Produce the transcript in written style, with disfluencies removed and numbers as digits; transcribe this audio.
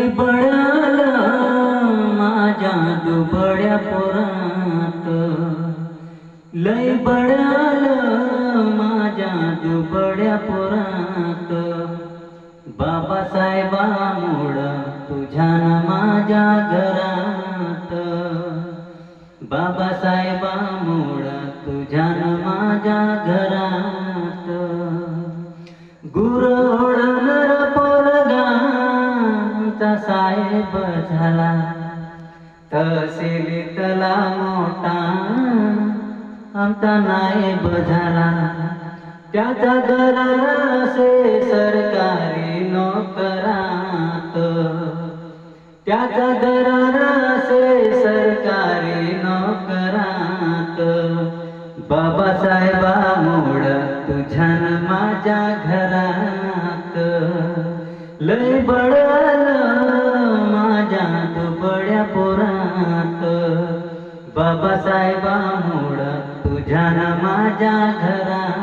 लय बळाला माझ्या दुबळ्या पोरात, लय बळाला माझ्या दुबळ्या पोरात. बाबासाहेबामुळं तुझ्यान माझ्या घरात, बाबासाहेबामुळं तुझ्यान माझ्या घरात. गुरवळणारा पोरगा आमचा साहेब झाला, तहसीलीतला मोठा आमचा नायब झाला. त्याचा दरासे सरकारी नोकरात, त्याचा दरासे सरकारी नोकरात. बाबासाहेबामुळं तुझ्यान माझ्या घरात, लय बळालं माझ्या दुबळ्या पोरात. बाबासाहेबामुळं तुझ्यान माझ्या घरात.